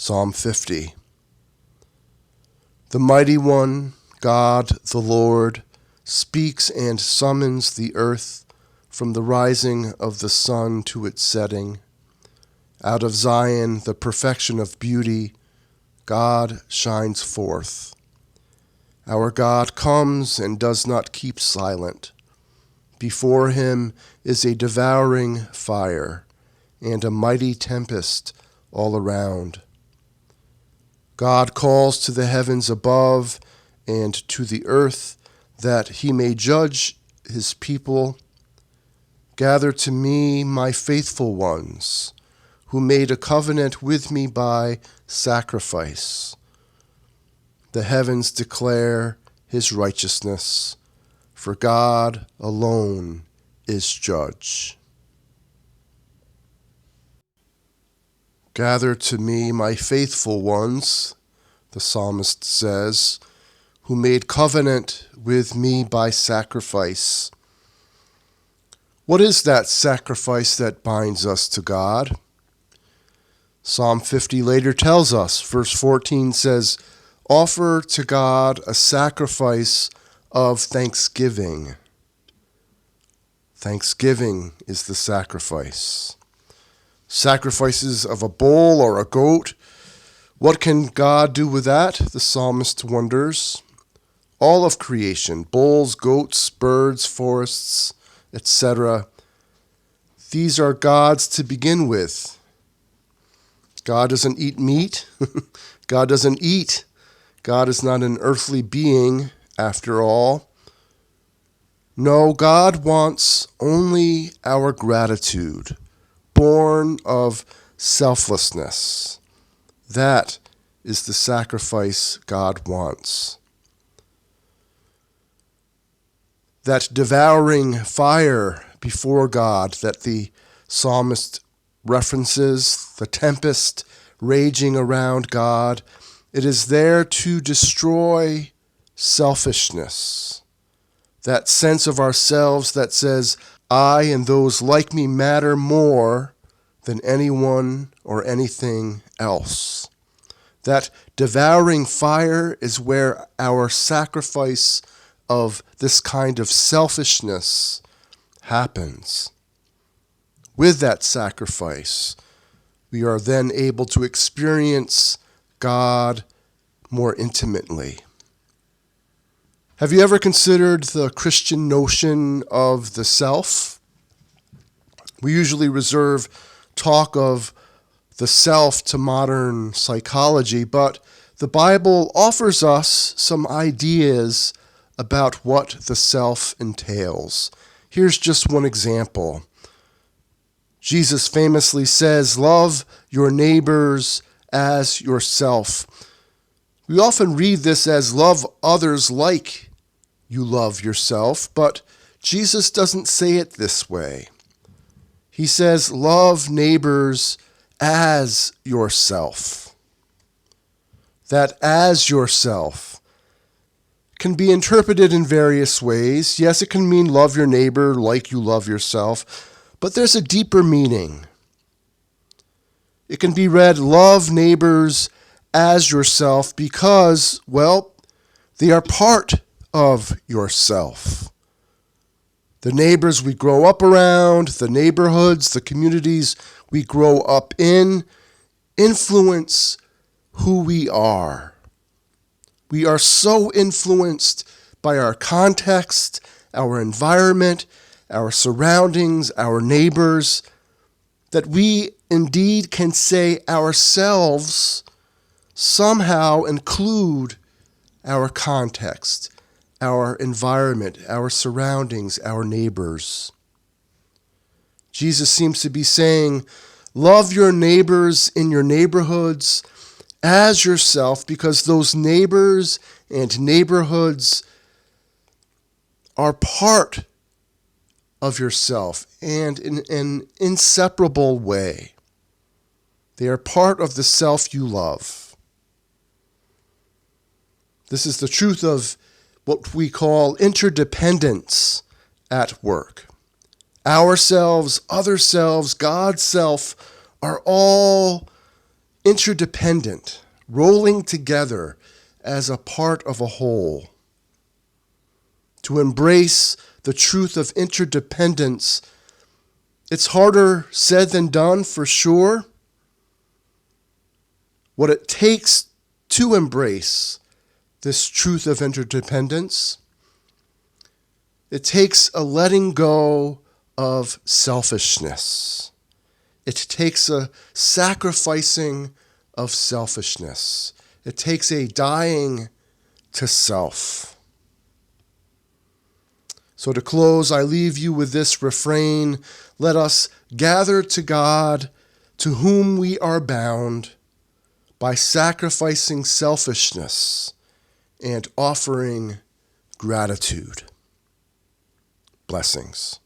Psalm 50. The Mighty One, God the Lord, speaks and summons the earth from the rising of the sun to its setting. Out of Zion, the perfection of beauty, God shines forth. Our God comes and does not keep silent. Before him is a devouring fire and a mighty tempest all around. God calls to the heavens above and to the earth that he may judge his people. Gather to me my faithful ones, who made a covenant with me by sacrifice. The heavens declare his righteousness, for God alone is judge. Gather to me my faithful ones, the psalmist says, who made covenant with me by sacrifice. What is that sacrifice that binds us to God? Psalm 50 later tells us, verse 14 says, "Offer to God a sacrifice of thanksgiving." Thanksgiving is the sacrifice. Sacrifices of a bull or a goat. What can God do with that? The psalmist wonders. All of creation, bulls, goats, birds, forests, etc. These are God's to begin with. God doesn't eat meat. God doesn't eat. God is not an earthly being, after all. No, God wants only our gratitude, born of selflessness. That is the sacrifice God wants. That devouring fire before God that the psalmist references, the tempest raging around God, it is there to destroy selfishness. That sense of ourselves that says, I and those like me matter more than anyone or anything else. That devouring fire is where our sacrifice of this kind of selfishness happens. With that sacrifice, we are then able to experience God more intimately. Have you ever considered the Christian notion of the self? We usually reserve talk of the self to modern psychology, but the Bible offers us some ideas about what the self entails. Here's just one example. Jesus famously says, "Love your neighbors as yourself." We often read this as love others like you love yourself, but Jesus doesn't say it this way. He says, love neighbors as yourself. That as yourself can be interpreted in various ways. Yes, it can mean love your neighbor like you love yourself, but there's a deeper meaning. It can be read, love neighbors as yourself because, well, they are part of yourself. The neighbors we grow up around, the neighborhoods, the communities we grow up in, influence who we are. We are so influenced by our context, our environment, our surroundings, our neighbors, that we indeed can say ourselves somehow include our context, our environment, our surroundings, our neighbors. Jesus seems to be saying, love your neighbors in your neighborhoods as yourself, because those neighbors and neighborhoods are part of yourself and in an inseparable way. They are part of the self you love. This is the truth of what we call interdependence at work. Ourselves, other selves, God's self are all interdependent, rolling together as a part of a whole. To embrace the truth of interdependence, it's harder said than done for sure. What it takes to embrace this truth of interdependence, it takes a letting go of selfishness. It takes a sacrificing of selfishness. It takes a dying to self. So to close, I leave you with this refrain: let us gather to God, to whom we are bound, by sacrificing selfishness and offering gratitude. Blessings.